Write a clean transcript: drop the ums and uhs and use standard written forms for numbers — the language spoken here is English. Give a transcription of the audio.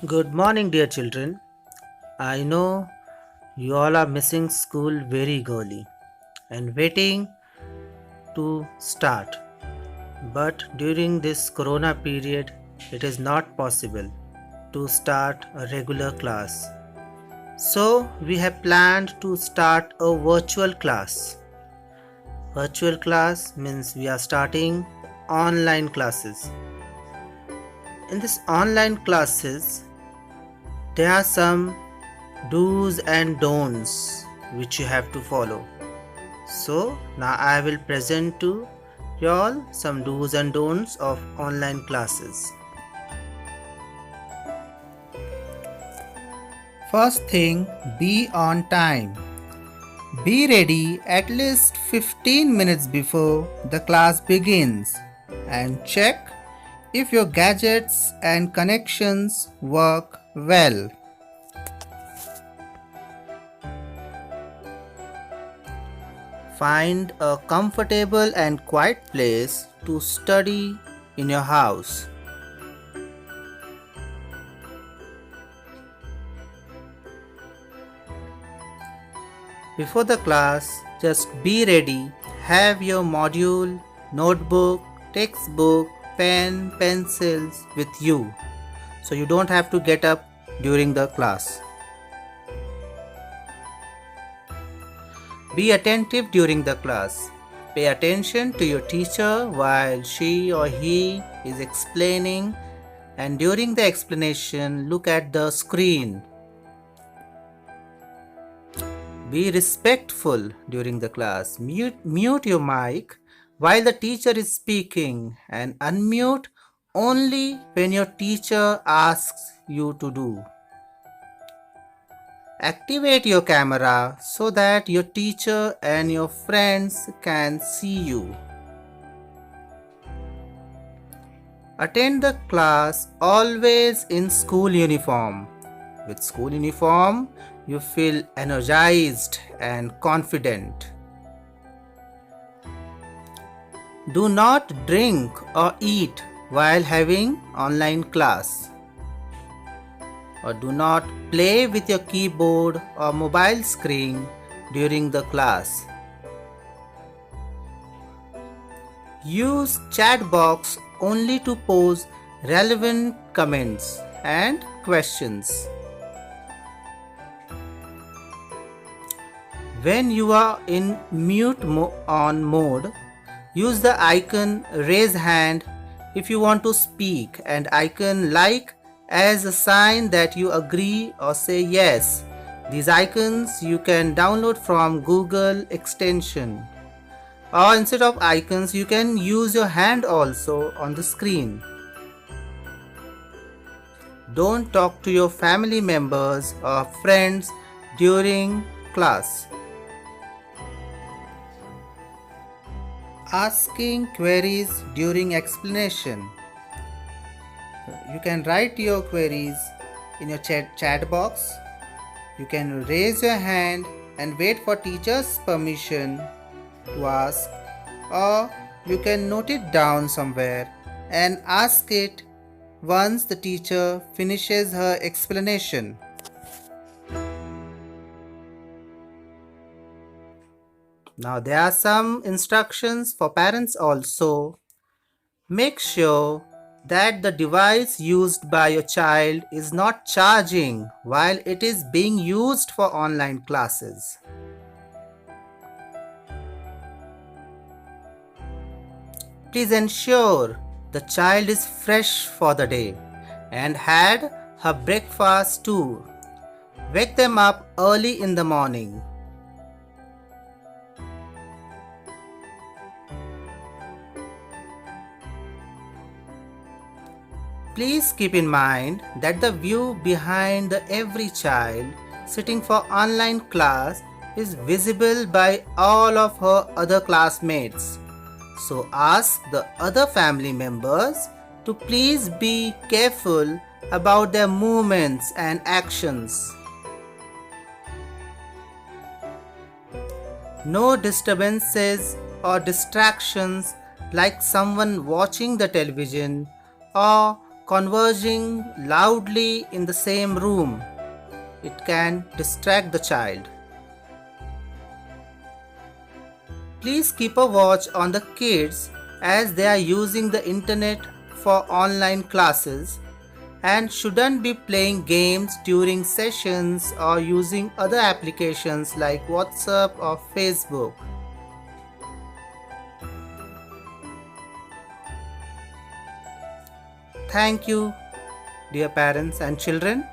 Good morning, dear children. I know you all are missing school very eagerly and waiting to start. But during this corona period, it is not possible to start a regular class. So, we have planned to start a virtual class. Virtual class means we are starting online classes. In this online classes, there are some do's and don'ts which you have to follow. So now I will present to you all some do's and don'ts of online classes. First thing, be on time. Be ready at least 15 minutes before the class begins and check if your gadgets and connections work well. Find a comfortable and quiet place to study in your house. Before the class, just be ready. Have your module, notebook, textbook, pen, pencils with you. So you don't have to get up during the class. Be attentive during the class. Pay attention to your teacher while she or he is explaining, and during the explanation, look at the screen. Be respectful during the class. Mute your mic while the teacher is speaking and unmute only when your teacher asks you to do. Activate your camera so that your teacher and your friends can see you. Attend the class always in school uniform. With school uniform, you feel energized and confident. Do not drink or eat while having online class. Or do not play with your keyboard or mobile screen during the class. Use chat box only to pose relevant comments and questions. When you are in mute on mode, use the icon raise hand if you want to speak and icon like as a sign that you agree or say yes. These icons you can download from Google extension. Or instead of icons, you can use your hand also on the screen. Don't talk to your family members or friends during class. Asking queries during explanation. You can write your queries in your chat box. You can raise your hand and wait for teacher's permission to ask, or you can note it down somewhere and ask it once the teacher finishes her explanation. Now there are some instructions for parents also. Make sure that the device used by your child is not charging while it is being used for online classes. Please ensure the child is fresh for the day and had her breakfast too. Wake them up early in the morning. Please keep in mind that the view behind every child sitting for online class is visible by all of her other classmates. So ask the other family members to please be careful about their movements and actions. No disturbances or distractions like someone watching the television or conversing loudly in the same room. It can distract the child. Please keep a watch on the kids as they are using the internet for online classes and shouldn't be playing games during sessions or using other applications like WhatsApp or Facebook. Thank you, dear parents and children.